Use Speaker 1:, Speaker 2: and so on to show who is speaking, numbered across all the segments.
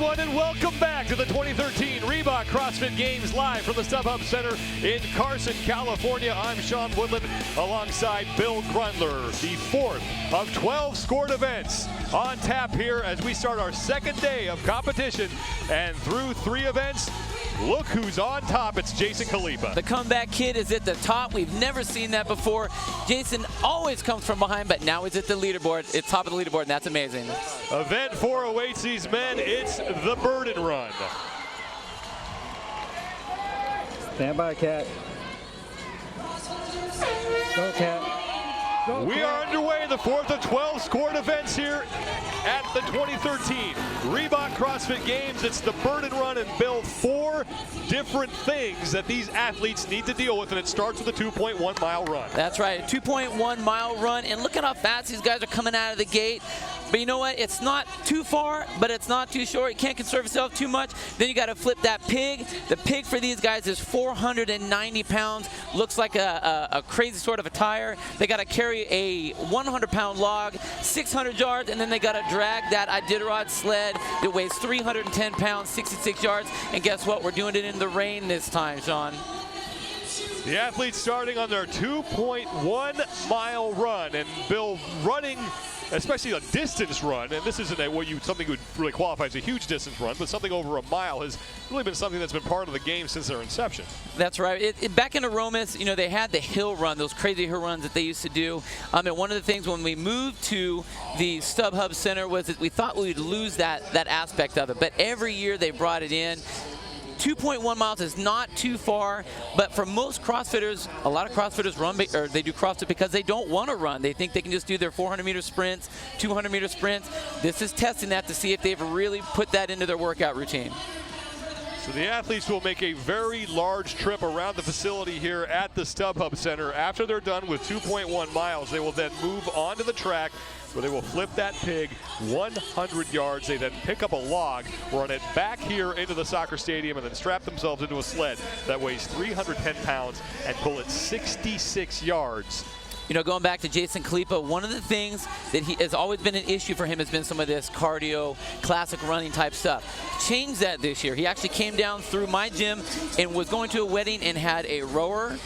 Speaker 1: everyone, and welcome back to the 2013 Reebok CrossFit Games live from the StubHub Center in Carson, California. I'm Sean Woodland alongside Bill Grundler. The fourth of 12 scored events on tap here as we start our second day of competition. And through 3 events, look who's on top. It's Jason Khalipa.
Speaker 2: The comeback kid is at the top. We've never seen that before. Jason always comes from behind, but now he's at the leaderboard. It's top of the leaderboard, and that's amazing.
Speaker 1: Event 4 awaits these men. It's the Burden Run.
Speaker 3: Stand by, Cat. Go, Cat. Go,
Speaker 1: We
Speaker 3: Cat.
Speaker 1: are underway, the fourth of 12 scored events here at the 2013 Reebok CrossFit Games. It's the Burden Run, and Bill, 4 different things that these athletes need to deal with, and it starts with a 2.1 mile run.
Speaker 2: That's right, a 2.1 mile run, and look at how fast these guys are coming out of the gate. But you know what? It's not too far, but it's not too short. You can't conserve yourself too much. Then you got to flip that pig. The pig for these guys is 490 pounds. Looks like a crazy sort of a tire. They got to carry a 100-pound log, 600 yards, and then they got to drag that Iditarod sled that weighs 310 pounds, 66 yards. And guess what? We're doing it in the rain this time, Sean.
Speaker 1: The athletes starting on their 2.1 mile run, and Bill running, especially a distance run, and this isn't something you would really qualify as a huge distance run, but something over a mile has really been something that's been part of the game since their inception.
Speaker 2: That's right. Back in Aromas, you know, they had the hill run, those crazy hill runs that they used to do. And one of the things when we moved to the StubHub Center was that we thought we would lose that aspect of it, but every year they brought it in. 2.1 miles is not too far, but for most CrossFitters, a lot of CrossFitters run, or they do CrossFit because they don't want to run. They think they can just do their 400-meter sprints, 200-meter sprints. This is testing that to see if they've really put that into their workout routine.
Speaker 1: So the athletes will make a very large trip around the facility here at the StubHub Center. After they're done with 2.1 miles, they will then move onto the track where they will flip that pig 100 yards. They then pick up a log, run it back here into the soccer stadium, and then strap themselves into a sled that weighs 310 pounds and pull it 66 yards.
Speaker 2: You know, going back to Jason Khalipa, one of the things that has always been an issue for him has been some of this cardio, classic running type stuff. Changed that this year. He actually came down through my gym and was going to a wedding and had a rower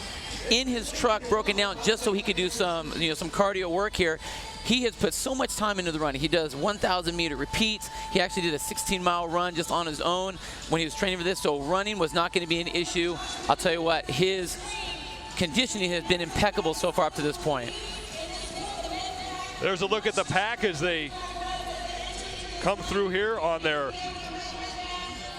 Speaker 2: in his truck broken down just so he could do some cardio work here. He has put so much time into the running. He does 1,000-meter repeats. He actually did a 16-mile run just on his own when he was training for this, so running was not going to be an issue. I'll tell you what, his conditioning has been impeccable so far up to this point.
Speaker 1: There's a look at the pack as they come through here on their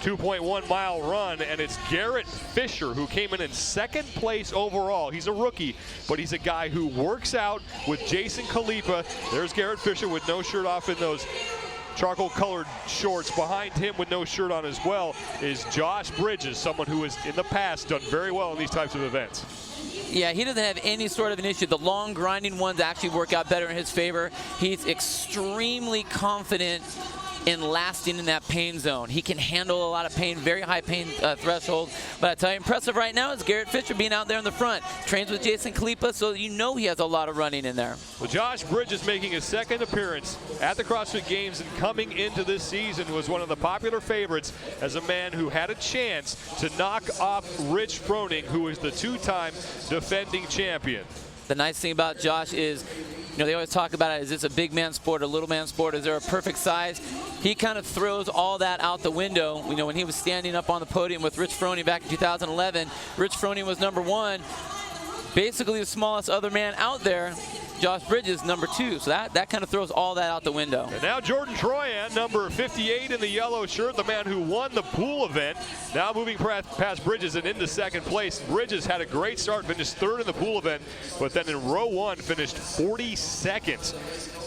Speaker 1: 2.1 mile run, and it's Garrett Fisher who came in second place overall. He's a rookie, but he's a guy who works out with Jason Khalipa. There's Garrett Fisher with no shirt off in those charcoal colored shorts. Behind him with no shirt on as well is Josh Bridges, someone who has in the past done very well in these types of events.
Speaker 2: Yeah, he doesn't have any sort of an issue. The long grinding ones actually work out better in his favor. He's extremely confident in lasting in that pain zone. He can handle a lot of pain, very high pain threshold. But I tell you, impressive right now is Garrett Fisher being out there in the front. Trains with Jason Khalipa, so you know he has a lot of running in there.
Speaker 1: Well, Josh Bridges making his second appearance at the CrossFit Games, and coming into this season was one of the popular favorites as a man who had a chance to knock off Rich Froning, who is the 2-time defending champion.
Speaker 2: The nice thing about Josh is, you know, they always talk about it, is this a big man sport, a little man sport? Is there a perfect size? He kind of throws all that out the window. You know, when he was standing up on the podium with Rich Froning back in 2011, Rich Froning was #1. Basically the smallest other man out there. Josh Bridges, #2. So that kind of throws all that out the window.
Speaker 1: And now Jordan Troyan, number 58 in the yellow shirt, the man who won the pool event, now moving past Bridges and into second place. Bridges had a great start, finished 3rd in the pool event, but then in row 1 finished 42nd.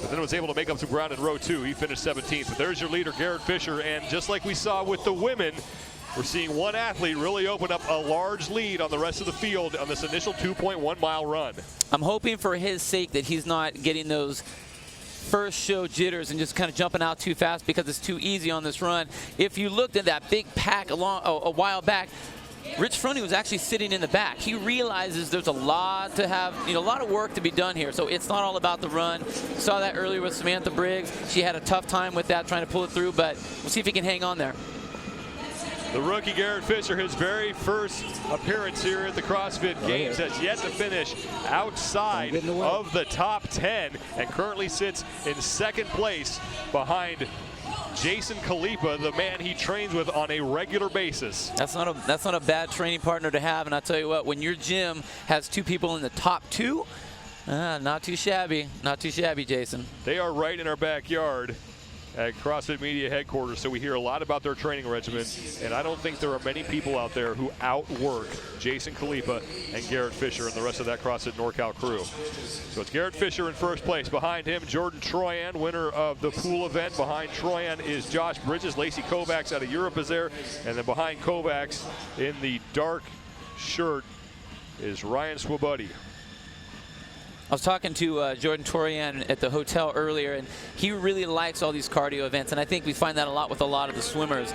Speaker 1: But then was able to make up some ground in row 2. He finished 17th. But there's your leader, Garrett Fisher. And just like we saw with the women, we're seeing one athlete really open up a large lead on the rest of the field on this initial 2.1 mile run.
Speaker 2: I'm hoping for his sake that he's not getting those first show jitters and just kind of jumping out too fast because it's too easy on this run. If you looked at that big pack a while back, Rich Froning was actually sitting in the back. He realizes there's a lot to have, a lot of work to be done here. So it's not all about the run. Saw that earlier with Samantha Briggs. She had a tough time with that, trying to pull it through, but we'll see if he can hang on there.
Speaker 1: The rookie Garrett Fisher, his very first appearance here at the CrossFit Games, has yet to finish outside of the top 10 and currently sits in second place behind Jason Khalipa, the man he trains with on a regular basis.
Speaker 2: That's not a bad training partner to have, and I'll tell you what, when your gym has 2 people in the top 2, not too shabby, Jason.
Speaker 1: They are right in our backyard at CrossFit Media headquarters, so we hear a lot about their training regimen, and I don't think there are many people out there who outwork Jason Khalipa and Garrett Fisher and the rest of that CrossFit NorCal crew. So it's Garrett Fisher in first place. Behind him, Jordan Troyan, winner of the pool event. Behind Troyan is Josh Bridges. Lacey Kovacs out of Europe is there, and then behind Kovacs in the dark shirt is Ryan Swabuddy.
Speaker 2: I was talking to Jordan Torian at the hotel earlier, and he really likes all these cardio events, and I think we find that a lot with a lot of the swimmers.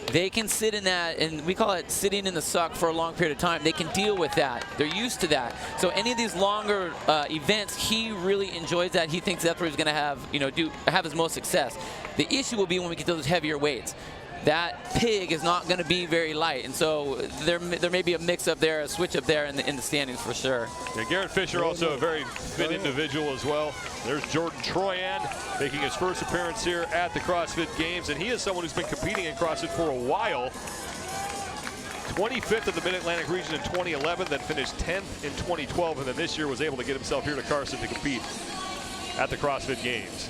Speaker 2: They can sit in that, and we call it sitting in the suck for a long period of time. They can deal with that. They're used to that. So any of these longer events, he really enjoys that. He thinks that's where he's going to have, have his most success. The issue will be when we get to those heavier weights. That pig is not going to be very light, and so there may be a mix-up there, a switch-up there in the standings for sure.
Speaker 1: And Garrett Fisher, also a very fit individual as well. There's Jordan Troyan making his first appearance here at the CrossFit Games, and he is someone who's been competing in CrossFit for a while. 25th in the Mid-Atlantic region in 2011, then finished 10th in 2012, and then this year was able to get himself here to Carson to compete at the CrossFit Games.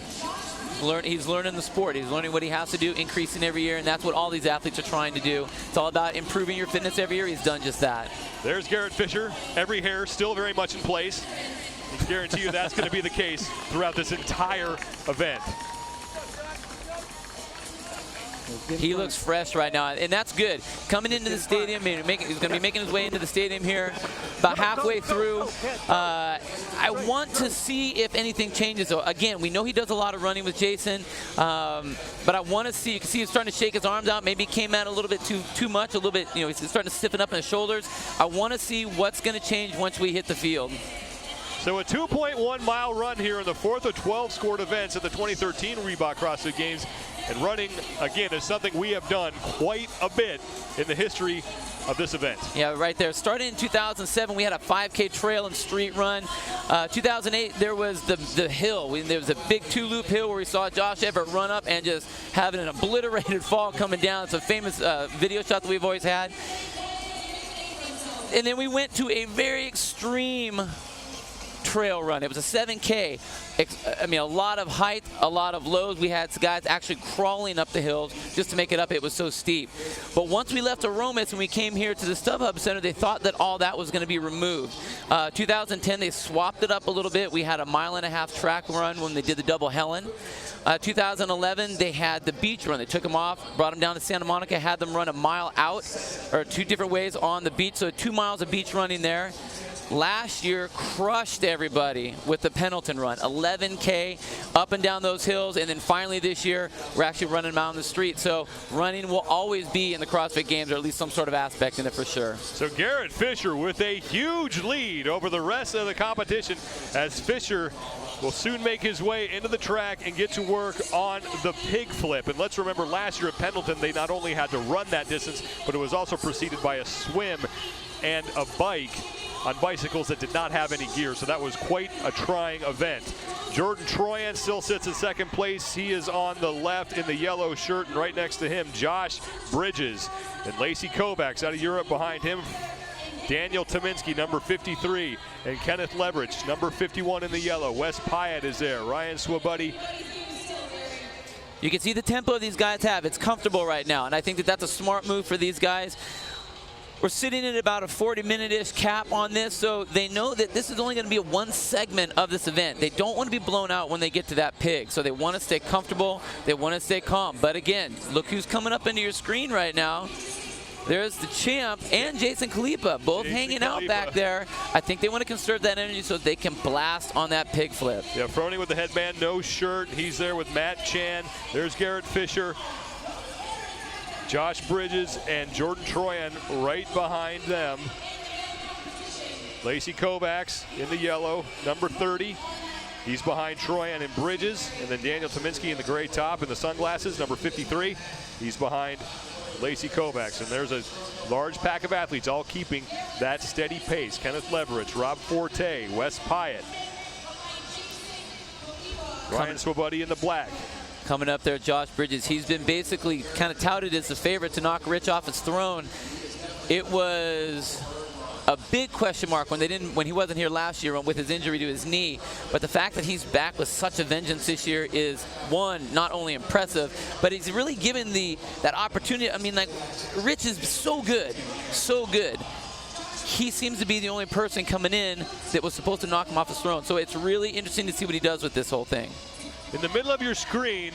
Speaker 2: He's learning the sport. He's learning what he has to do, increasing every year, and that's what all these athletes are trying to do. It's all about improving your fitness every year. He's done just that.
Speaker 1: There's Garrett Fisher. Every hair still very much in place. I can guarantee you that's going to be the case throughout this entire event.
Speaker 2: He looks fresh right now, and that's good. Coming into the stadium, he's going to be making his way into the stadium here about halfway through. I want to see if anything changes. So again, we know he does a lot of running with Jason, but I want to see. You can see he's starting to shake his arms out. Maybe he came out a little bit too much, a little bit. He's starting to stiffen up in his shoulders. I want to see what's going to change once we hit the field.
Speaker 1: So a 2.1-mile run here in the 4th of 12 scored events at the 2013 Reebok CrossFit Games. And running, again, is something we have done quite a bit in the history of this event.
Speaker 2: Yeah, right there. Starting in 2007, we had a 5K trail and street run. 2008, there was the hill. There was a big 2-loop hill where we saw Josh Everett run up and just having an obliterated fall coming down. It's a famous video shot that we've always had. And then we went to a very extreme trail run. It was a 7K. I mean, a lot of height, a lot of lows. We had guys actually crawling up the hills just to make it up. It was so steep. But once we left Aromas and we came here to the StubHub Center, they thought that all that was going to be removed. 2010, they swapped it up a little bit. We had a 1.5-mile track run when they did the Double Helen. 2011, they had the beach run. They took them off, brought them down to Santa Monica, had them run a mile out, or 2 different ways on the beach. So 2 miles of beach running there. Last year, crushed everybody with the Pendleton run, 11K up and down those hills, and then finally this year, we're actually running them out on the street. So running will always be in the CrossFit Games, or at least some sort of aspect in it for sure.
Speaker 1: So Garrett Fisher with a huge lead over the rest of the competition, as Fisher will soon make his way into the track and get to work on the pig flip. And let's remember, last year at Pendleton, they not only had to run that distance, but it was also preceded by a swim and a bike on bicycles that did not have any gear, so that was quite a trying event. Jordan Troyan still sits in second place. He is on the left in the yellow shirt, and right next to him, Josh Bridges. And Lacey Kovacs out of Europe behind him. Daniel Tominski, number 53, and Kenneth Leverage, number 51 in the yellow. Wes Pyatt is there. Ryan Swabuddy.
Speaker 2: You can see the tempo these guys have. It's comfortable right now, and I think that that's a smart move for these guys. We're sitting at about a 40-minute-ish cap on this, so they know that this is only going to be one segment of this event. They don't want to be blown out when they get to that pig, so they want to stay comfortable. They want to stay calm. But again, look who's coming up into your screen right now. There's the champ and Jason Khalipa, both hanging out back there. I think they want to conserve that energy so they can blast on that pig flip.
Speaker 1: Yeah, Froning with the headband, no shirt. He's there with Matt Chan. There's Garrett Fisher. Josh Bridges and Jordan Troyan right behind them. Lacey Kovacs in the yellow, number 30. He's behind Troyan and Bridges. And then Daniel Tominski in the gray top and the sunglasses, number 53. He's behind Lacey Kovacs. And there's a large pack of athletes all keeping that steady pace. Kenneth Leverich, Rob Forte, Wes Pyatt, Ryan Swabuddy in the black.
Speaker 2: Coming up there, Josh Bridges. He's been basically kind of touted as the favorite to knock Rich off his throne. It was a big question mark when he wasn't here last year with his injury to his knee. But the fact that he's back with such a vengeance this year is, one, not only impressive, but he's really given that opportunity. I mean, like, Rich is so good, so good. He seems to be the only person coming in that was supposed to knock him off his throne. So it's really interesting to see what he does with this whole thing.
Speaker 1: In the middle of your screen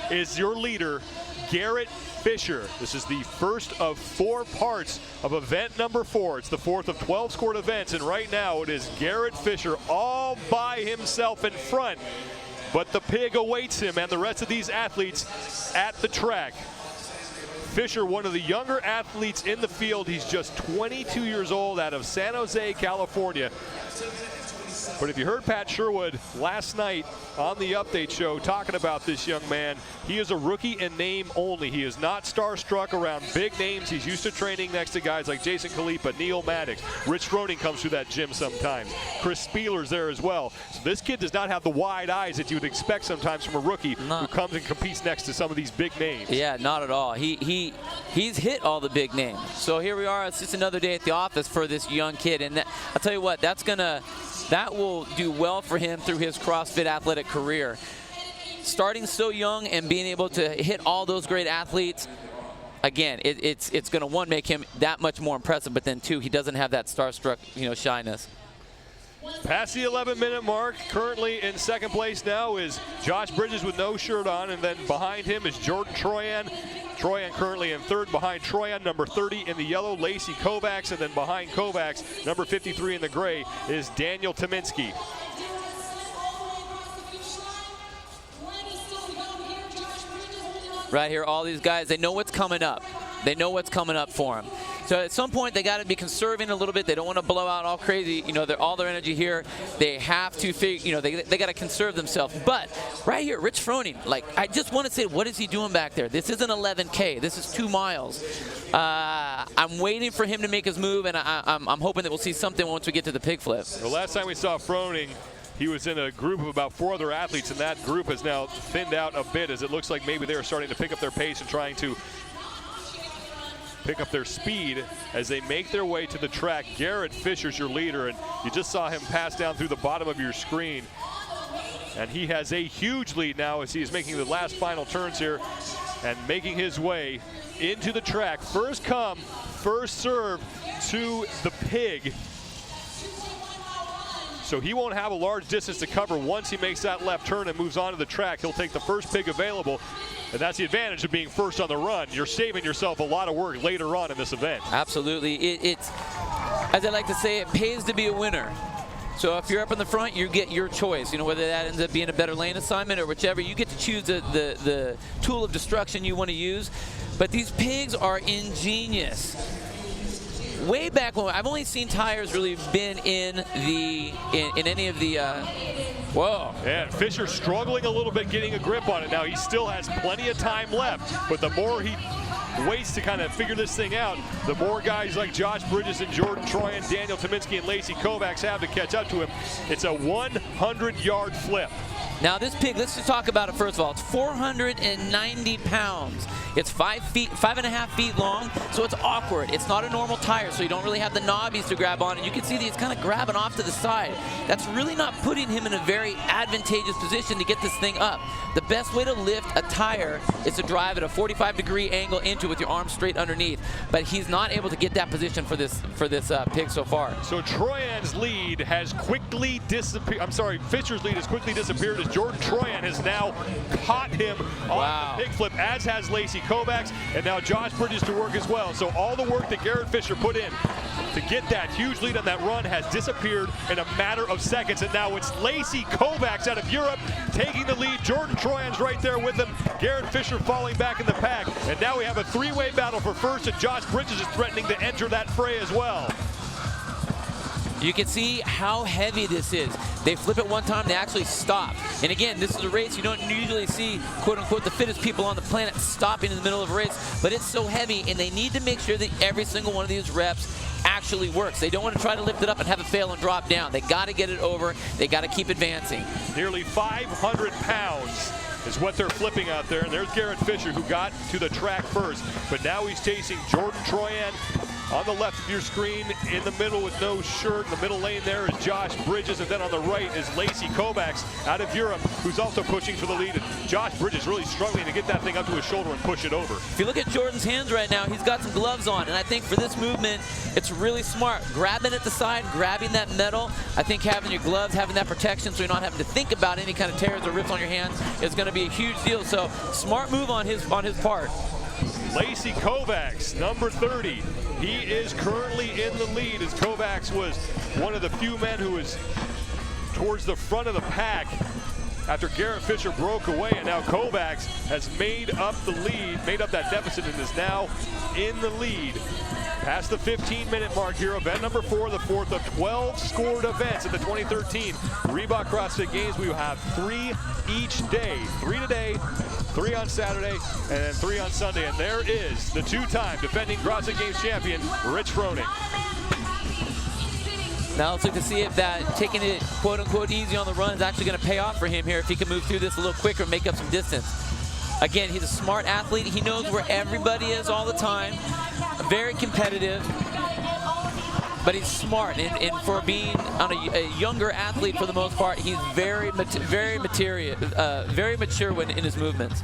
Speaker 1: is your leader, Garrett Fisher. This is the first of 4 parts of event number 4. It's the 4th of 12 scored events, and right now it is Garrett Fisher all by himself in front. But the pig awaits him and the rest of these athletes at the track. Fisher, one of the younger athletes in the field. He's just 22 years old, out of San Jose, California. But if you heard Pat Sherwood last night on the update show talking about this young man, he is a rookie in name only. He is not starstruck around big names. He's used to training next to guys like Jason Khalipa, Neil Maddox. Rich Froning comes through that gym sometimes. Chris Spieler's there as well. So this kid does not have the wide eyes that you would expect sometimes from a rookie who comes and competes next to some of these big names. Yeah,
Speaker 2: not at all. He's hit all the big names. So here we are. It's just another day at the office for this young kid. And I'll tell you what, that will do well for him through his CrossFit athletic career. Starting so young and being able to hit all those great athletes, again, it's going to, one, make him that much more impressive, but then, two, he doesn't have that starstruck, shyness.
Speaker 1: Past the 11-minute mark, currently in second place now is Josh Bridges with no shirt on, and then behind him is Jordan Troyan. Troyan currently in third. Behind Troyan, number 30 in the yellow, Lacey Kovacs, and then behind Kovacs, number 53 in the gray, is Daniel Tominski.
Speaker 2: Right here, all these guys, they know what's coming up. They know what's coming up for them. So at some point, they got to be conserving a little bit. They don't want to blow out all crazy, all their energy here. They have to figure, they got to conserve themselves. But right here, Rich Froning, I just want to say, what is he doing back there? This isn't 11K. This is 2 miles. I'm waiting for him to make his move, and I'm hoping that we'll see something once we get to the pig flip.
Speaker 1: The last time we saw Froning, he was in a group of about 4 other athletes, and that group has now thinned out a bit, as it looks like maybe they're starting to pick up their pace and trying to pick up their speed as they make their way to the track. Garrett Fisher's your leader, and you just saw him pass down through the bottom of your screen. And he has a huge lead now as he is making the last final turns here and making his way into the track. First come, first serve to the pig. So he won't have a large distance to cover once he makes that left turn and moves on to the track. He'll take the first pig available, and that's the advantage of being first on the run. You're saving yourself a lot of work later on in this event.
Speaker 2: Absolutely. It's, as I like to say, it pays to be a winner. So if you're up in the front, you get your choice. Whether that ends up being a better lane assignment or whichever, you get to choose the tool of destruction you want to use. But these pigs are ingenious. Way back when, I've only seen tires really been in any of the, whoa.
Speaker 1: Yeah, Fisher struggling a little bit getting a grip on it. Now he still has plenty of time left, but the more he waits to kind of figure this thing out, the more guys like Josh Bridges and Jordan Troyan, Daniel Tominski, and Lacey Kovacs have to catch up to him. It's a 100-yard flip.
Speaker 2: Now this pig, let's just talk about it first of all. It's 490 pounds. It's 5.5 feet long, so it's awkward. It's not a normal tire, so you don't really have the knobbies to grab on. And you can see that he's kind of grabbing off to the side. That's really not putting him in a very advantageous position to get this thing up. The best way to lift a tire is to drive at a 45-degree angle into it with your arms straight underneath. But he's not able to get that position for this pig so far.
Speaker 1: So Troyan's lead has quickly disappeared. I'm sorry, Fisher's lead has quickly disappeared as Jordan Troyan has now caught him on the pig flip, as has Lacey Kovacs, and now Josh Bridges to work as well. So all the work that Garrett Fisher put in to get that huge lead on that run has disappeared in a matter of seconds. And now it's Lacey Kovacs out of Europe taking the lead. Jordan Troyan's right there with him. Garrett Fisher falling back in the pack. And now we have a three-way battle for first, and Josh Bridges is threatening to enter that fray as well.
Speaker 2: You can see how heavy this is. They flip it one time, they actually stop. And again, this is a race you don't usually see, quote unquote, the fittest people on the planet stopping in the middle of a race, but it's so heavy, and they need to make sure that every single one of these reps actually works. They don't want to try to lift it up and have it fail and drop down. They got to get it over. They got to keep advancing.
Speaker 1: Nearly 500 pounds is what they're flipping out there. And there's Garrett Fisher, who got to the track first, but now he's chasing Jordan Troyan. On the left of your screen, in the middle with no shirt, in the middle lane there is Josh Bridges, and then on the right is Lacey Kovacs out of Europe, who's also pushing for the lead. And Josh Bridges really struggling to get that thing up to his shoulder and push it over.
Speaker 2: If you look at Jordan's hands right now, he's got some gloves on, and I think for this movement, it's really smart. Grabbing at the side, grabbing that metal. I think having your gloves, having that protection so you're not having to think about any kind of tears or rips on your hands is going to be a huge deal. So smart move on his part.
Speaker 1: Lacey Kovacs, number 30. He is currently in the lead, as Kovacs was one of the few men who was towards the front of the pack after Garrett Fisher broke away, and now Kovacs has made up the lead, made up that deficit, and is now in the lead. Past the 15-minute mark here, event number 4, the fourth of 12 scored events at the 2013 Reebok CrossFit Games. We will have 3 each day, 3 today, 3 on Saturday, and then 3 on Sunday. And there is the two-time defending CrossFit Games champion, Rich Froning.
Speaker 2: Now let's look to see if that taking it quote-unquote easy on the run is actually going to pay off for him here, if he can move through this a little quicker and make up some distance. Again, he's a smart athlete. He knows where everybody is all the time. Very competitive, but he's smart. And for being on a younger athlete, for the most part, he's very mature in his movements.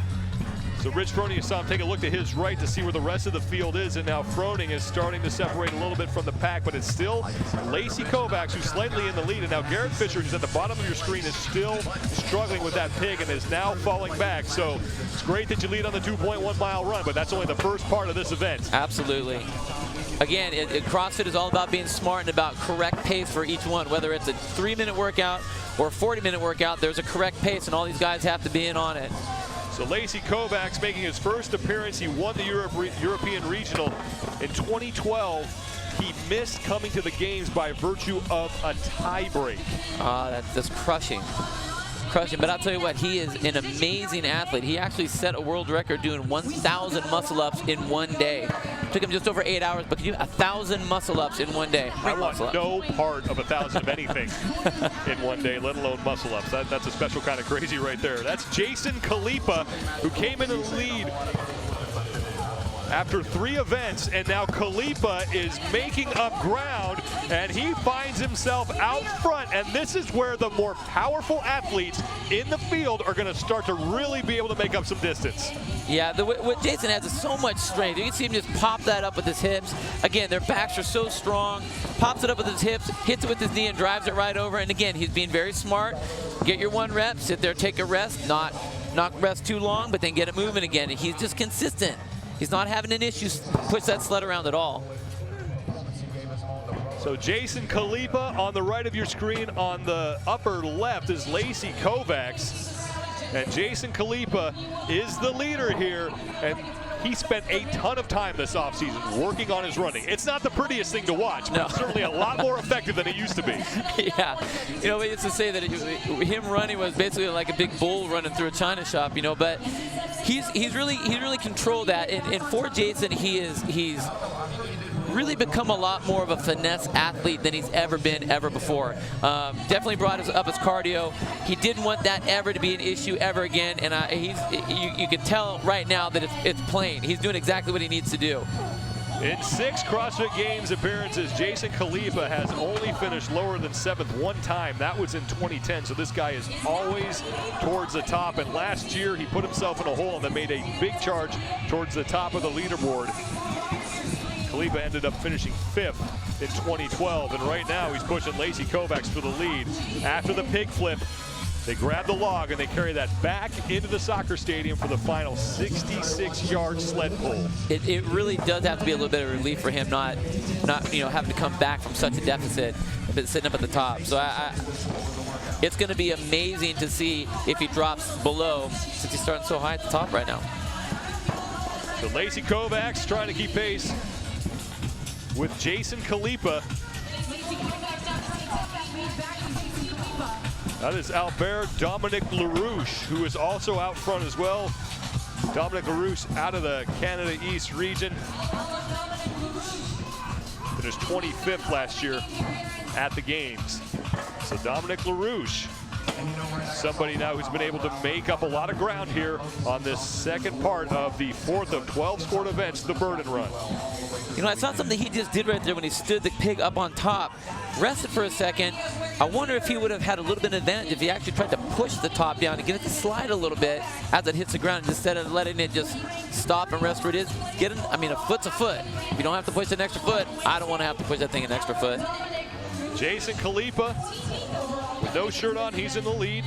Speaker 1: So Rich Froning, you saw him take a look to his right to see where the rest of the field is, and now Froning is starting to separate a little bit from the pack, but it's still Lacey Kovacs who's slightly in the lead, and now Garrett Fisher, who's at the bottom of your screen, is still struggling with that pig and is now falling back. So it's great that you lead on the 2.1 mile run, but that's only the first part of this event.
Speaker 2: Absolutely. Again, CrossFit is all about being smart and about correct pace for each one. Whether it's a 3-minute workout or a 40-minute workout, there's a correct pace, and all these guys have to be in on it.
Speaker 1: So Lacey Kovacs making his first appearance. He won the European Regional in 2012. He missed coming to the games by virtue of a tie break.
Speaker 2: That's crushing. But I'll tell you what, he is an amazing athlete. He actually set a world record doing 1,000 muscle-ups in one day. Took him just over 8 hours, but can you 1,000 muscle-ups in one day?
Speaker 1: I want no part of 1,000 of anything in one day, let alone muscle-ups. That's a special kind of crazy right there. That's Jason Kalipa, who came in the lead after 3 events, and now Kalipa is making up ground, and he finds himself out front, and this is where the more powerful athletes in the field are going to start to really be able to make up some distance.
Speaker 2: Yeah, what Jason has is so much strength. You can see him just pop that up with his hips. Again, their backs are so strong. Pops it up with his hips, hits it with his knee, and drives it right over. And again, he's being very smart. Get your 1 rep, sit there, take a rest, not rest too long, but then get it moving again. And he's just consistent. He's not having an issue push that sled around at all.
Speaker 1: So Jason Kalipa on the right of your screen. On the upper left is Lacey Kovacs. And Jason Kalipa is the leader here. And he spent a ton of time this offseason working on his running. It's not the prettiest thing to watch, but it's certainly a lot more effective than it used to be.
Speaker 2: Yeah, you know, we used to say that him running was basically like a big bull running through a china shop, you know, but he's really controlled that. And for Jason, he's really become a lot more of a finesse athlete than he's ever been before. Definitely brought up his cardio. He didn't want that ever to be an issue ever again, and you can tell right now that it's plain. He's doing exactly what he needs to do.
Speaker 1: In 6 CrossFit Games appearances, Jason Kalipa has only finished lower than 7th one time. That was in 2010, so this guy is always towards the top. And last year, he put himself in a hole and then made a big charge towards the top of the leaderboard. Kalipa ended up finishing 5th in 2012, and right now he's pushing Lacey Kovacs for the lead. After the pig flip, They grab the log and they carry that back into the soccer stadium for the final 66-yard sled pull.
Speaker 2: It really does have to be a little bit of relief for him, not having to come back from such a deficit, but sitting up at the top. So it's going to be amazing to see if he drops below, since he's starting so high at the top right now.
Speaker 1: So Lacey Kovacs trying to keep pace with Jason Khalipa. That is Albert Dominic LaRouche, who is also out front as well. Dominic LaRouche out of the Canada East region. Finished 25th last year at the games. So Dominic LaRouche, somebody now who's been able to make up a lot of ground here on this second part of the 4th of 12 sport events, the Burden Run.
Speaker 2: You know, it's not something he just did right there when he stood the pig up on top, rested for a second. I wonder if he would have had a little bit of advantage if he actually tried to push the top down and get it to slide a little bit as it hits the ground, instead of letting it just stop and rest where it is. A foot's a foot. If you don't have to push an extra foot, I don't want to have to push that thing an extra foot.
Speaker 1: Jason Khalipa with no shirt on, he's in the lead.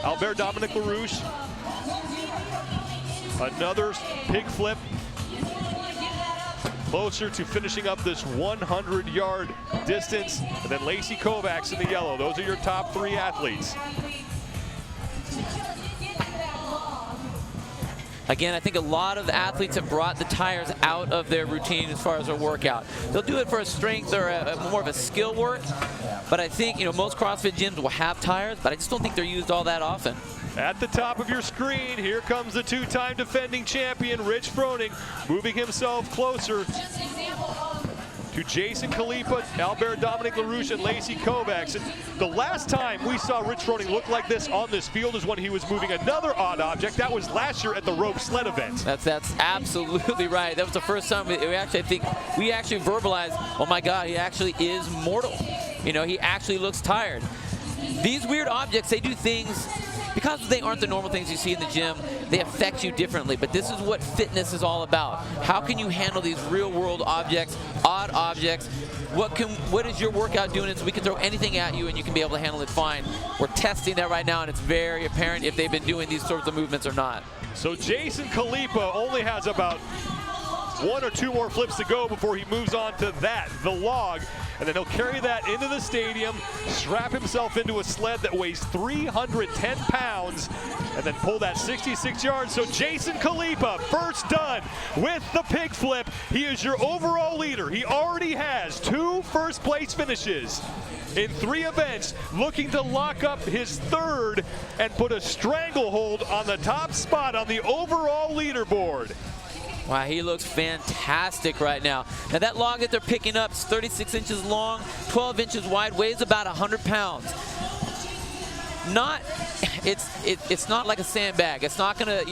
Speaker 1: Albert Dominic LaRouche, another pig flip, closer to finishing up this 100-yard distance. And then Lacey Kovacs in the yellow. Those are your top 3 athletes.
Speaker 2: Again, I think a lot of athletes have brought the tires out of their routine as far as their workout. They'll do it for a strength or more of a skill work, but I think most CrossFit gyms will have tires, but I just don't think they're used all that often.
Speaker 1: At the top of your screen, here comes the 2-time defending champion, Rich Froning, moving himself closer to Jason Khalipa, Albert Dominic LaRouche, and Lacey Kovacs. And the last time we saw Rich Froning look like this on this field is when he was moving another odd object. That was last year at the rope sled event.
Speaker 2: That's absolutely right. That was the first time we actually verbalized, oh my God, he actually is mortal. He actually looks tired. These weird objects, they do things, because they aren't the normal things you see in the gym, they affect you differently. But this is what fitness is all about. How can you handle these real world objects, odd objects? What is your workout doing? So we can throw anything at you and you can be able to handle it fine. We're testing that right now, and it's very apparent if they've been doing these sorts of movements or not.
Speaker 1: So Jason Khalipa only has about 1 or 2 more flips to go before he moves on to the log. And then he'll carry that into the stadium, strap himself into a sled that weighs 310 pounds, and then pull that 66 yards. So Jason Khalipa, first done with the pig flip. He is your overall leader. He already has 2 first-place finishes in 3 events, looking to lock up his 3rd and put a stranglehold on the top spot on the overall leaderboard.
Speaker 2: Wow, he looks fantastic right now. Now that log that they're picking up is 36 inches long, 12 inches wide, weighs about 100 pounds. It's not like a sandbag. It's not gonna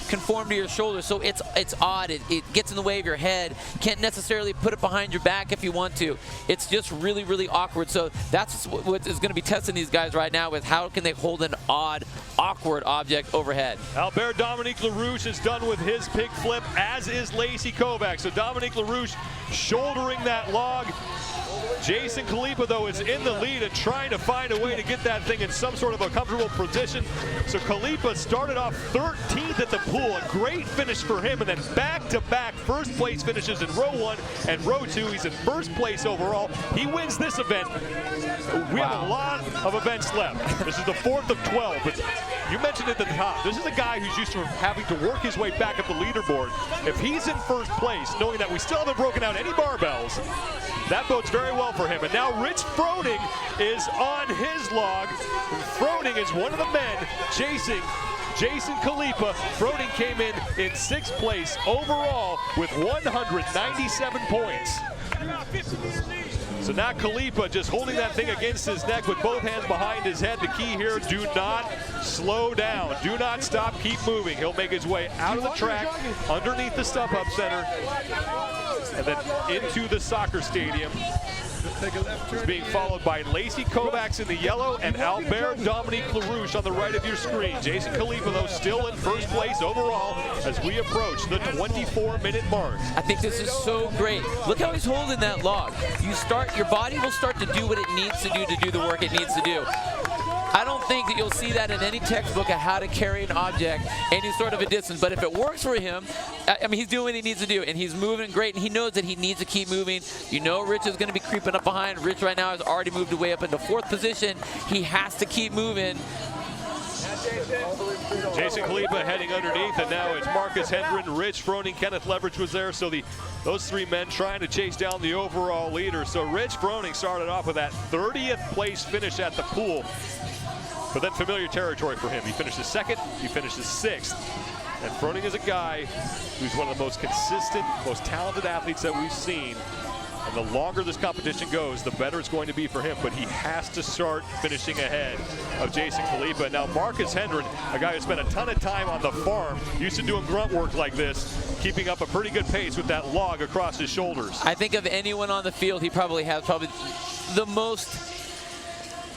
Speaker 2: conform to your shoulders. So it's odd. It gets in the way of your head. Can't necessarily put it behind your back if you want to. It's just really, really awkward. So that's what is going to be testing these guys right now, with how can they hold an odd, awkward object overhead.
Speaker 1: Albert Dominic LaRouche is done with his pig flip, as is Lacey Kovacs. So Dominic LaRouche shouldering that log. Jason Khalipa, though, is in the lead and trying to find a way to get that thing in some sort of a comfortable position. So Khalipa started off 13th at the pool. A great finish for him, and then back-to-back first-place finishes in row 1 and row 2. He's in first place overall. He wins this event. We have a lot of events left. This is the 4th of 12, but you mentioned it at the top. This is a guy who's used to having to work his way back up the leaderboard. If he's in first place, knowing that we still haven't broken out any barbells, that bodes very well for him. And now Rich Froning is on his log. Froning is one of the men chasing Jason Khalipa. Froning came in 6th place overall with 197 points. So now Khalipa just holding that thing against his neck with both hands behind his head. The key here, do not slow down. Do not stop, keep moving. He'll make his way out of the track, underneath the stump-up center, and then into the soccer stadium. He's being followed by Lacey Kovacs in the yellow and Albert Dominic LaRouche on the right of your screen. Jason Khalipa, though, still in first place overall as we approach the 24-minute mark.
Speaker 2: I think this is so great. Look how he's holding that log. Your body will start to do what it needs to do the work it needs to do. I don't think that you'll see that in any textbook of how to carry an object any sort of a distance. But if it works for him, I mean, he's doing what he needs to do, and he's moving great, and he knows that he needs to keep moving. You know Rich is going to be creeping up behind. Rich right now has already moved way up into 4th position. He has to keep moving.
Speaker 1: Jason Khalipa heading underneath, and now it's Marcus Hendren, Rich Froning, Kenneth Leverage was there. So those 3 men trying to chase down the overall leader. So Rich Froning started off with that 30th place finish at the pool, but then familiar territory for him. He finishes 2nd, he finishes 6th. And Froning is a guy who's one of the most consistent, most talented athletes that we've seen. And the longer this competition goes, the better it's going to be for him. But he has to start finishing ahead of Jason Khalipa. Now, Marcus Hendren, a guy who spent a ton of time on the farm, used to doing grunt work like this, keeping up a pretty good pace with that log across his shoulders.
Speaker 2: I think of anyone on the field, he probably has the most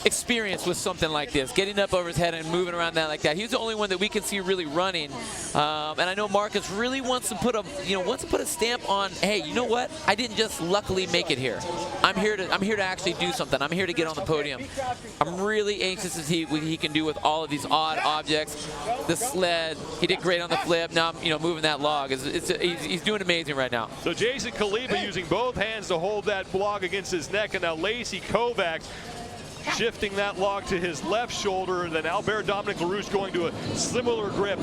Speaker 2: experience with something like this, getting up over his head and moving around that like that. He's the only one that we can see really running, and I know Marcus really wants to put a stamp on. Hey, you know what? I didn't just luckily make it here. I'm here to actually do something. I'm here to get on the podium. I'm really anxious to see what he can do with all of these odd objects. The sled, he did great on the flip. Now, moving that log he's doing amazing right now.
Speaker 1: So Jason Khalipa using both hands to hold that log against his neck, and now Lacey Kovacs shifting that log to his left shoulder, and then Albert Dominic LaRouche going to a similar grip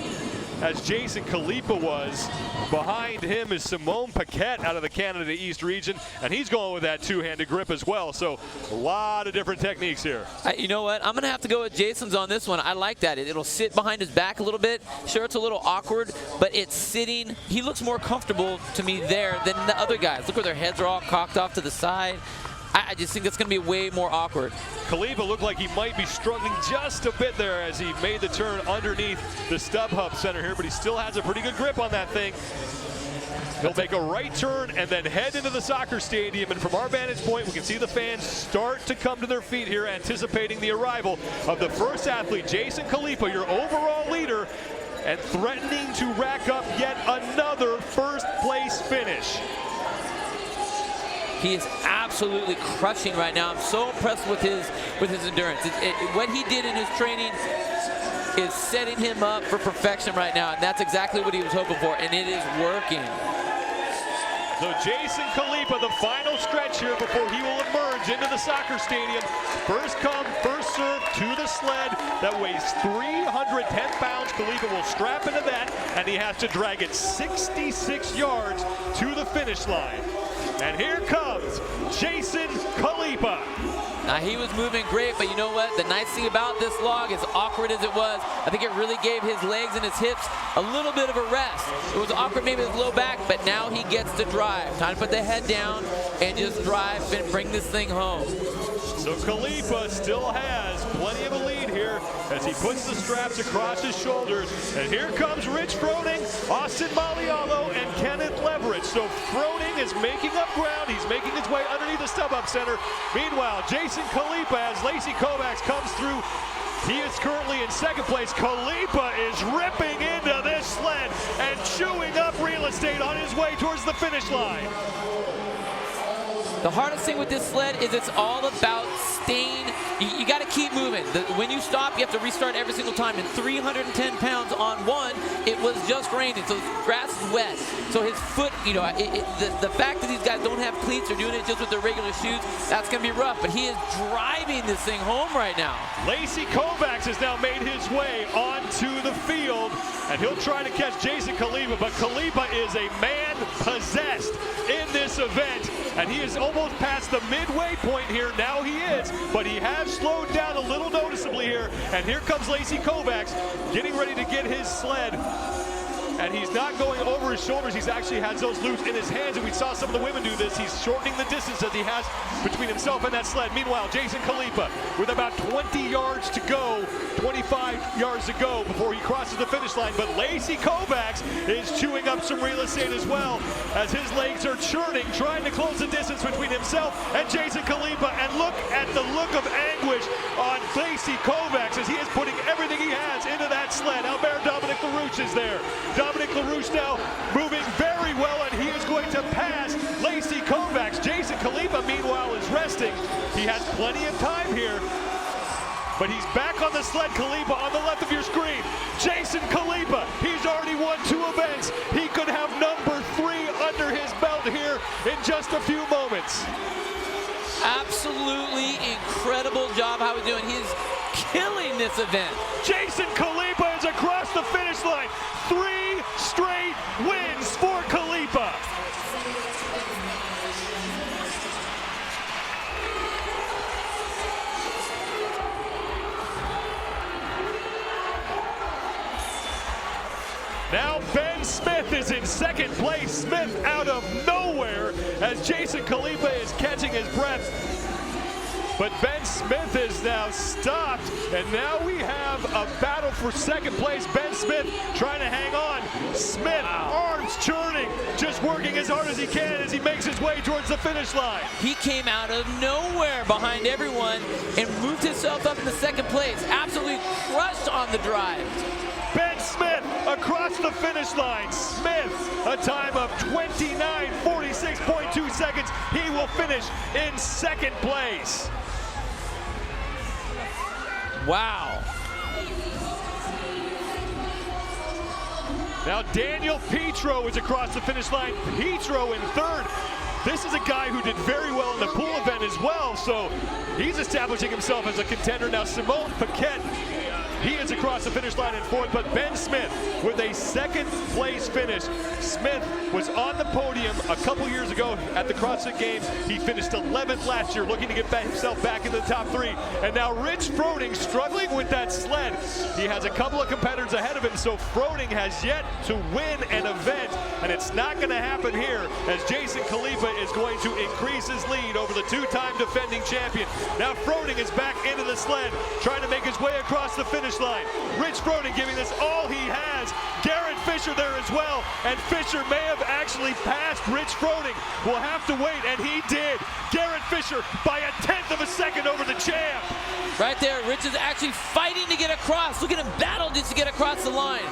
Speaker 1: as Jason Khalipa was. Behind him is Simone Paquette out of the Canada East region, and he's going with that 2-handed grip as well. So a lot of different techniques here.
Speaker 2: You know what? I'm going to have to go with Jason's on this one. I like that. It'll sit behind his back a little bit. Sure, it's a little awkward, but it's sitting. He looks more comfortable to me there than the other guys. Look where their heads are all cocked off to the side. I just think it's going to be way more awkward.
Speaker 1: Khalipa looked like he might be struggling just a bit there as he made the turn underneath the StubHub center here, but he still has a pretty good grip on that thing. He'll make a right turn and then head into the soccer stadium, and from our vantage point, we can see the fans start to come to their feet here, anticipating the arrival of the first athlete, Jason Khalipa, your overall leader, and threatening to rack up yet another first-place finish.
Speaker 2: He is absolutely crushing right now. I'm so impressed with his endurance. What he did in his training is setting him up for perfection right now, and that's exactly what he was hoping for, and it is working.
Speaker 1: So Jason Khalipa, the final stretch here before he will emerge into the soccer stadium. First come, first serve to the sled that weighs 310 pounds. Khalipa will strap into that, and he has to drag it 66 yards to the finish line. And here comes Jason Khalipa.
Speaker 2: Now, he was moving great, but you know what? The nice thing about this log, as awkward as it was, I think it really gave his legs and his hips a little bit of a rest. It was awkward maybe his low back, but now he gets to drive. Time to put the head down and just drive and bring this thing home.
Speaker 1: So Khalipa still has plenty of a lead here as he puts the straps across his shoulders. And here comes Rich Froning, Austin Malialo, and Kenneth Leverage. So Froning is making up ground. He's making his way underneath the StubHub center. Meanwhile, Jason Khalipa, as Lacey Kovacs comes through, he is currently in 2nd place. Khalipa is ripping into this sled and chewing up real estate on his way towards the finish line.
Speaker 2: The hardest thing with this sled is it's all about staying. You got to keep moving. When you stop, you have to restart every single time. And 310 pounds on one, it was just raining, so the grass is wet. So his foot, the fact that these guys don't have cleats or doing it just with their regular shoes, that's going to be rough. But he is driving this thing home right now.
Speaker 1: Lacey Kovacs has now made his way onto the field, and he'll try to catch Jason Khalipa, but Khalipa is a man possessed in this event, and he is almost past the midway point here. Now he is, but he has slowed down a little noticeably here, and here comes Lacey Kovacs getting ready to get his sled. And he's not going over his shoulders. He's actually has those loops in his hands, and we saw some of the women do this. He's shortening the distance that he has between himself and that sled. Meanwhile, Jason Khalipa with about 20 yards to go, 25 yards to go before he crosses the finish line. But Lacey Kovacs is chewing up some real estate as well, as his legs are churning, trying to close the distance between himself and Jason Khalipa. And look at the look of anguish on Lacey Kovacs as he is putting everything he has into that sled. Albert Dominic LaRouche is there. Dominic LaRouche now moving very well, and he is going to pass Lacey Kovacs. Jason Khalipa, meanwhile, is resting. He has plenty of time here. but he's back on the sled. Khalipa on the left of your screen. Jason Khalipa, he's already won 2 events. He could have number 3 under his belt here in just a few moments.
Speaker 2: Absolutely incredible job how he's doing. He's killing this event.
Speaker 1: Jason Khalipa is across the finish line. 3 straight wins for Khalipa. Now Ben Smith is in second place. Smith out of nowhere as Jason Khalipa is catching his breath. But Ben Smith is now stopped, and now we have a battle for second place. Ben Smith trying to hang on. Smith, arms churning, just working as hard as he can as he makes his way towards the finish line.
Speaker 2: He came out of nowhere behind everyone and moved himself up into second place. Absolutely crushed on the drive.
Speaker 1: Ben Smith across the finish line. Smith, a time of 29:46.2 seconds. He will finish in second place.
Speaker 2: Wow.
Speaker 1: Now Daniel Petro is across the finish line. Petro in third. This is a guy who did very well in the pool event as well, so he's establishing himself as a contender. Now Simone Paquette, he is across the finish line in fourth, but Ben Smith with a second place finish. Smith was on the podium a couple years ago at the CrossFit Games. He finished 11th last year, looking to get himself back into the top 3. And now Rich Froning struggling with that sled. He has a couple of competitors ahead of him, so Froning has yet to win an event, and it's not going to happen here as Jason Khalipa is going to increase his lead over the 2-time defending champion. Now Froning is back into the sled, trying to make his way across the finish line. Rich Froning giving this all he has. Garrett Fisher there as well, and Fisher may have actually passed Rich Froning. We'll have to wait, and he did. Garrett Fisher by a 1/10 of a second over the champ.
Speaker 2: Right there, Rich is actually fighting to get across. Look at him battle just to get across the line.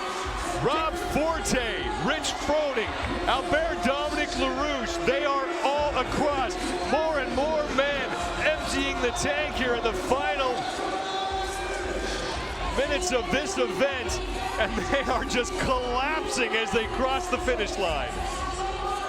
Speaker 1: Rob Forte, Rich Froning, Albert Dominic LaRouche, they are all across. More and more men emptying the tank here in the final minutes of this event, and they are just collapsing as they cross the finish line.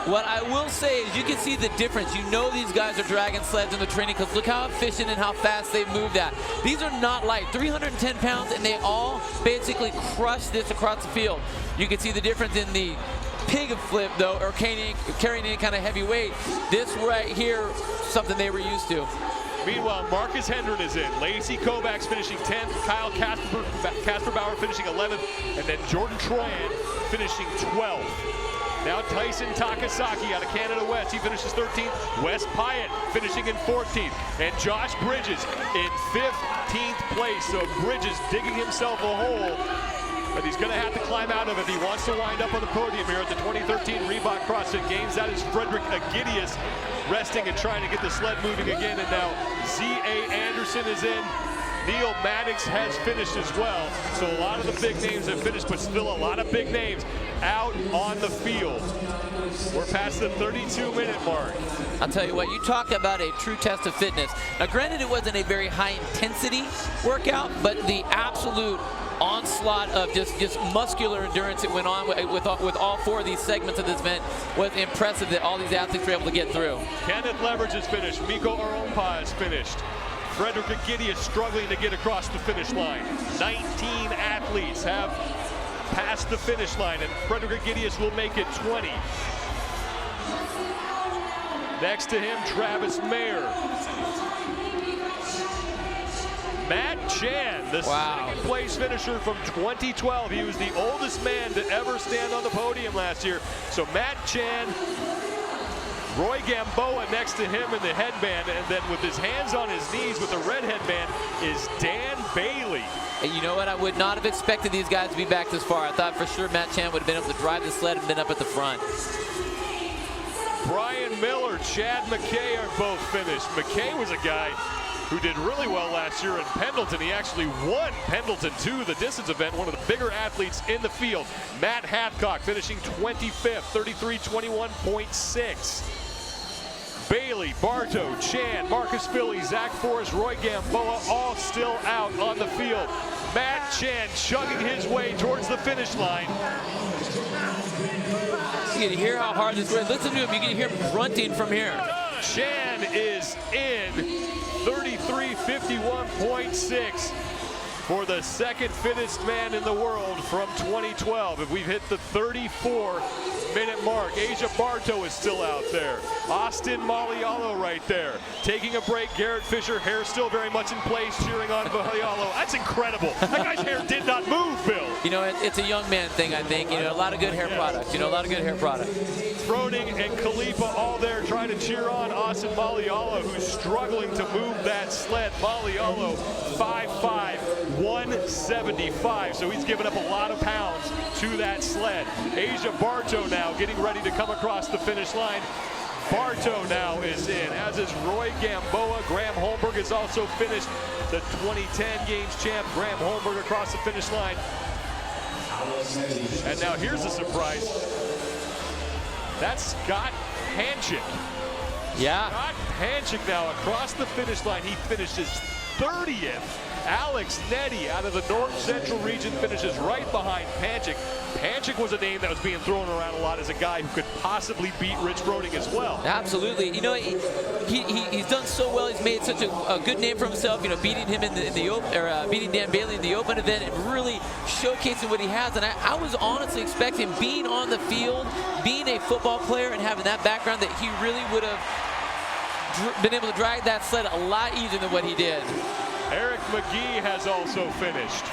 Speaker 2: What I will say is you can see the difference. You know these guys are dragging sleds in the training because look how efficient and how fast they've moved that. These are not light, 310 pounds, and they all basically crush this across the field. You can see the difference in the pig flip though, or carrying any kind of heavy weight. This right here, something they were used to.
Speaker 1: Meanwhile, Marcus Hendren is in. Lacey Kovacs finishing 10th. Kyle Kasperbauer finishing 11th. And then Jordan Troyan finishing 12th. Now Tyson Takasaki out of Canada West. He finishes 13th. Wes Pyatt finishing in 14th. And Josh Bridges in 15th place. So Bridges digging himself a hole that he's going to have to climb out of if he wants to wind up on the podium here at the 2013 Reebok CrossFit Games. That is Frederick Agidius resting and trying to get the sled moving again. And now Z.A. Anderson is in. Neil Maddox has finished as well. So a lot of the big names have finished, but still a lot of big names out on the field. We're past the 32-minute mark.
Speaker 2: I'll tell you what, you talk about a true test of fitness. Now granted, it wasn't a very high intensity workout, but the absolute onslaught of just muscular endurance that went on with all 4 of these segments of this event was impressive that all these athletes were able to get through.
Speaker 1: Kenneth Leverage is finished. Miko Arompa is finished. Frederick Agidius struggling to get across the finish line. 19 athletes have passed the finish line, and Frederick Agidius will make it 20. Next to him, Travis Mayer. Matt Chan, the second place finisher from 2012. He was the oldest man to ever stand on the podium last year. So Matt Chan, Roy Gamboa next to him in the headband, and then with his hands on his knees with the red headband is Dan Bailey.
Speaker 2: And you know what? I would not have expected these guys to be back this far. I thought for sure Matt Chan would have been able to drive the sled and been up at the front.
Speaker 1: Brian Miller, Chad McKay are both finished. McKay was a guy who did really well last year in Pendleton. He actually won Pendleton 2, the distance event, one of the bigger athletes in the field. Matt Hathcock finishing 25th, 33:21.6. Bailey, Bartow, Chan, Marcus Philly, Zach Forrest, Roy Gamboa, all still out on the field. Matt Chan chugging his way towards the finish line.
Speaker 2: You can hear how hard this is. Listen to him. You can hear him grunting from here.
Speaker 1: Chan is in 33:51.6 for the second fittest man in the world from 2012. If we've hit the 34-minute mark, Asia Bartow is still out there. Austin Malialo right there. Taking a break, Garrett Fisher, hair still very much in place, cheering on Malialo. That's incredible. That guy's hair did not move, Bill.
Speaker 2: You know, it's a young man thing, I think. You know, a lot of good hair products. You know, a lot of good hair products.
Speaker 1: Froning and Khalifa all there trying to cheer on Austin Malialo, who's struggling to move that sled. Malialo, 5'5", 175, so he's given up a lot of pounds to that sled. Asia Bartow now getting ready to come across the finish line. Bartow now is in, as is Roy Gamboa. Graham Holmberg is also finished, the 2010 Games champ. Graham Holmberg across the finish line. And now here's a surprise. That's Scott Panchik.
Speaker 2: Yeah.
Speaker 1: Scott Panchik now across the finish line. He finishes 30th. Alex Nettie out of the North Central region finishes right behind Panchik. Panchik was a name that was being thrown around a lot as a guy who could possibly beat Rich Froning as well.
Speaker 2: Absolutely. You know, he's done so well. He's made such a good name for himself. You know, beating him in the open, or beating Dan Bailey in the open event, and really showcasing what he has. And I was honestly expecting, being on the field, being a football player, and having that background, that he really would have been able to drag that sled a lot easier than what he did.
Speaker 1: Eric McGee has also finished.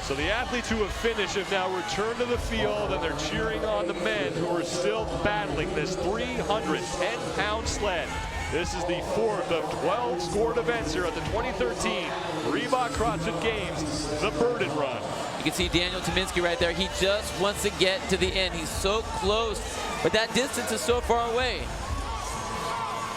Speaker 1: So the athletes who have finished have now returned to the field, and they're cheering on the men who are still battling this 310-pound sled. This is the fourth of 12 scored events here at the 2013 Reebok CrossFit Games, the Burden Run.
Speaker 2: You can see Daniel Tominski right there. He just wants to get to the end. He's so close, but that distance is so far away.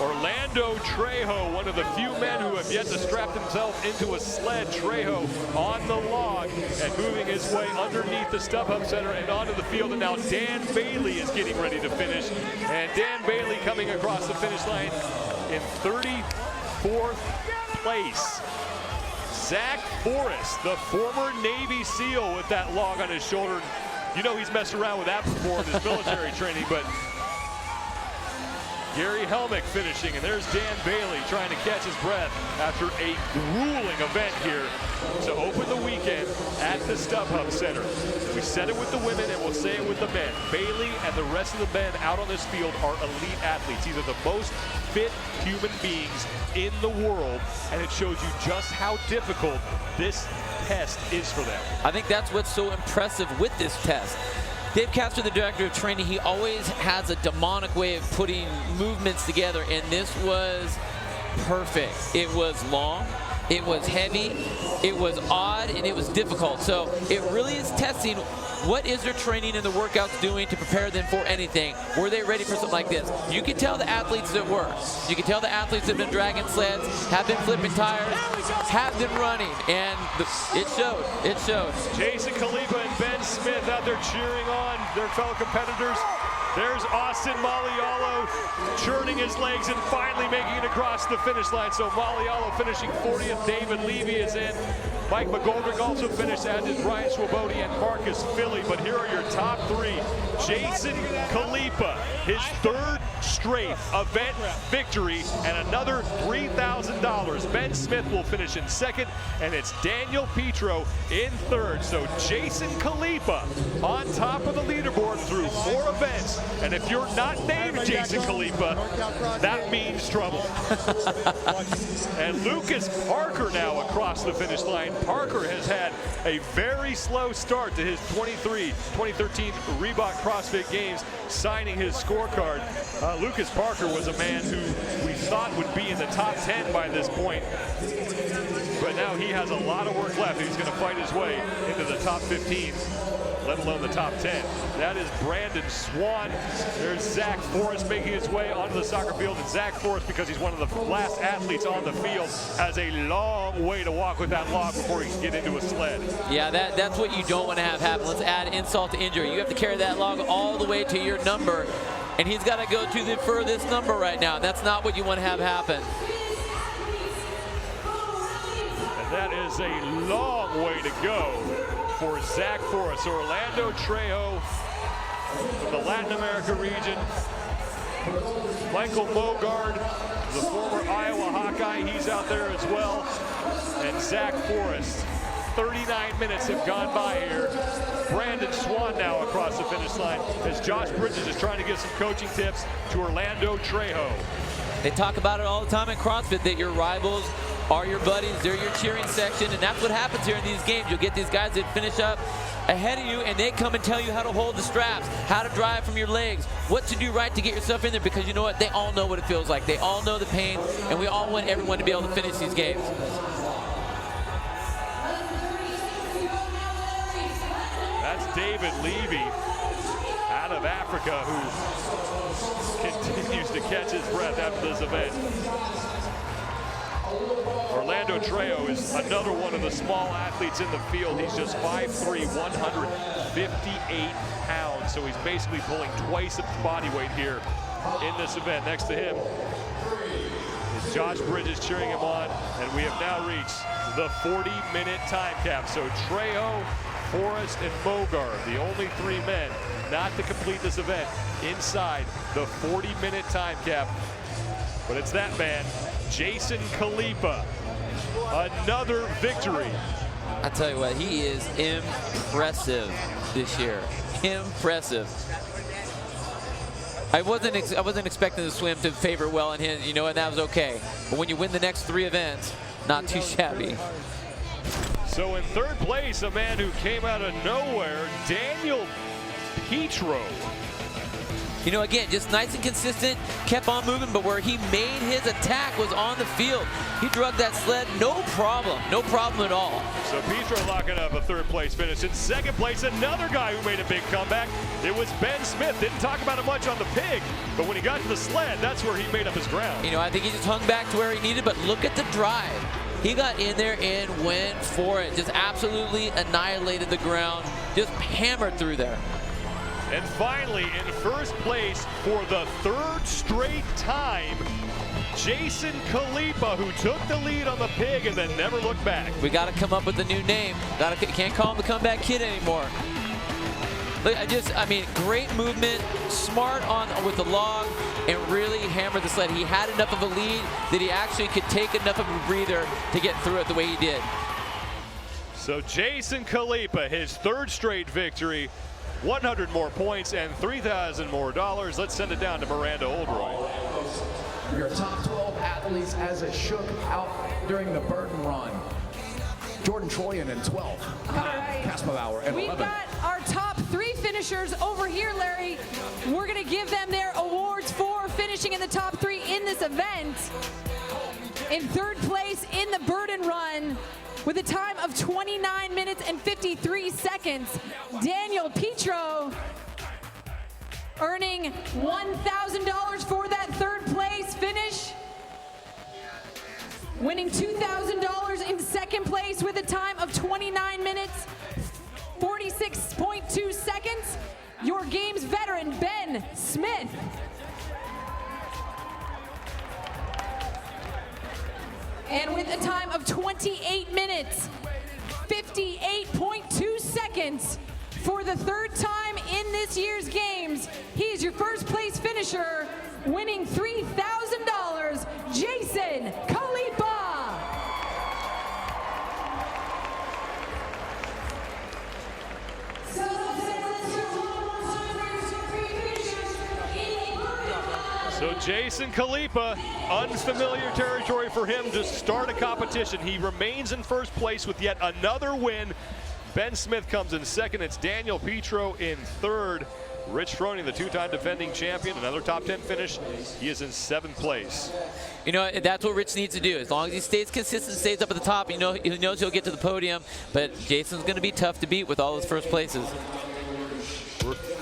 Speaker 1: Orlando Trejo, one of the few men who have yet to strap himself into a sled. Trejo on the log and moving his way underneath the StubHub Center and onto the field. And now Dan Bailey is getting ready to finish. And Dan Bailey coming across the finish line in 34th place. Zach Forrest, the former Navy SEAL, with that log on his shoulder. You know he's messed around with that before in his military training, but Gary Helmick finishing, and there's Dan Bailey trying to catch his breath after a grueling event here to open the weekend at the StubHub Center. We said it with the women, and we'll say it with the men. Bailey and the rest of the men out on this field are elite athletes. These are the most fit human beings in the world, and it shows you just how difficult this test is for them.
Speaker 2: I think that's what's so impressive with this test. Dave Castor, the director of training, he always has a demonic way of putting movements together, and this was perfect. It was long, it was heavy, it was odd, and it was difficult. So it really is testing what is their training and the workouts doing to prepare them for anything. Were they ready for something like this? You can tell the athletes that were. You can tell the athletes that have been dragging sleds, have been flipping tires, have been running, and it showed. It showed.
Speaker 1: Jason Khalifa and Ben Smith out there cheering on their fellow competitors. There's Austin Malialo churning his legs and finally making it across the finish line. So Malialo finishing 40th. David Levy is in. Mike McGoldrick also finished, as did Brian Swabode and Marcus Philly. But here are your top three. Jason Khalifa, his third straight event victory and another $3,000. Ben Smith will finish in second, and it's Daniel Petro in third. So Jason Khalifa on top of the leaderboard through 4 events. And if you're not named Jason Khalifa, that means trouble. And Lucas Parker now across the finish line. Parker has had a very slow start to his 2013 Reebok CrossFit Games, signing his scorecard. Lucas Parker was a man who we thought would be in the top 10 by this point. But now he has a lot of work left. He's going to fight his way into the top 15. let alone the top 10. That is Brandon Swan. There's Zach Forrest making his way onto the soccer field. And Zach Forrest, because he's one of the last athletes on the field, has a long way to walk with that log before he can get into a sled.
Speaker 2: Yeah, that's what you don't want to have happen. Let's add insult to injury. You have to carry that log all the way to your number, and he's got to go to the furthest number right now. That's not what you want to have happen.
Speaker 1: And that is a long way to go for Zach Forrest. Orlando Trejo from the Latin America region. Michael Mogard, the former Iowa Hawkeye, he's out there as well. And Zach Forrest, 39 minutes have gone by here. Brandon Swan now across the finish line as Josh Bridges is trying to give some coaching tips to Orlando Trejo.
Speaker 2: They talk about it all the time in CrossFit, that your rivals are your buddies, they're your cheering section, and that's what happens here in these games. You'll get these guys that finish up ahead of you, and they come and tell you how to hold the straps, how to drive from your legs, what to do right to get yourself in there, because you know what? They all know what it feels like. They all know the pain, and we all want everyone to be able to finish these games.
Speaker 1: That's David Levy out of Africa, who continues to catch his breath after this event. Orlando Trejo is another one of the small athletes in the field. He's just 5'3", 158 pounds, so he's basically pulling twice its body weight here in this event. Next to him is Josh Bridges cheering him on, and we have now reached the 40-minute time cap. So Trejo, Forrest, and Mogard, the only three men not to complete this event inside the 40-minute time cap. But it's that man, Jason Khalipa. Another victory.
Speaker 2: I tell you what, he is impressive this year. Impressive. I wasn't expecting the swim to favor well in him, you know, and that was okay. But when you win the next three events, not too shabby.
Speaker 1: So in third place, a man who came out of nowhere, Daniel Petro.
Speaker 2: You know, again, just nice and consistent, kept on moving, but where he made his attack was on the field. He drug that sled, no problem at all.
Speaker 1: So Petro locking up a third place finish. In second place, another guy who made a big comeback. It was Ben Smith. Didn't talk about it much on the pig, but when he got to the sled, that's where he made up his ground.
Speaker 2: You know, I think he just hung back to where he needed, but look at the drive. He got in there and went for it. Just absolutely annihilated the ground, just hammered through there.
Speaker 1: And finally, in first place for the third straight time, Jason Khalipa, who took the lead on the pig and then never looked back.
Speaker 2: We got to come up with a new name. Can't call him the comeback kid anymore. But I mean, great movement, smart with the log, and really hammered the sled. He had enough of a lead that he actually could take enough of a breather to get through it the way he did.
Speaker 1: So Jason Khalipa, his third straight victory, 100 more points and $3,000 more. Let's send it down to Miranda Oldroyd.
Speaker 4: Your top 12 athletes as it shook out during the burden run. Jordan Troyan in 12.
Speaker 5: All right.
Speaker 4: Kasperbauer in 11.
Speaker 5: We've got our top three finishers over here, Larry. We're going to give them their awards for finishing in the top three in this event. In third place in the burden run, with a time of 29 minutes and 53 seconds, Daniel Petro, earning $1,000 for that third place finish. Winning $2,000 in second place with a time of 29 minutes, 46.2 seconds, your game's veteran, Ben Smith. And with a time of 28 minutes, 58.2 seconds, for the third time in this year's games, he's your first place finisher, winning $3,000, Jason Khalipa.
Speaker 1: So Jason Khalipa, unfamiliar territory for him to start a competition. He remains in first place with yet another win. Ben Smith comes in second. It's Daniel Petro in third. Rich Froning, the two-time defending champion, another top 10 finish. He is in seventh place.
Speaker 2: You know, that's what Rich needs to do. As long as he stays consistent, stays up at the top, he knows he'll get to the podium. But Jason's going to be tough to beat with all his first places.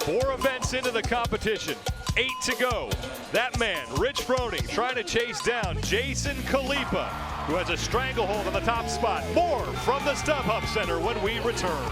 Speaker 1: 4 events into the competition, 8 to go. That man, Rich Froning, trying to chase down Jason Khalipa, who has a stranglehold on the top spot. More from the StubHub Center when we return.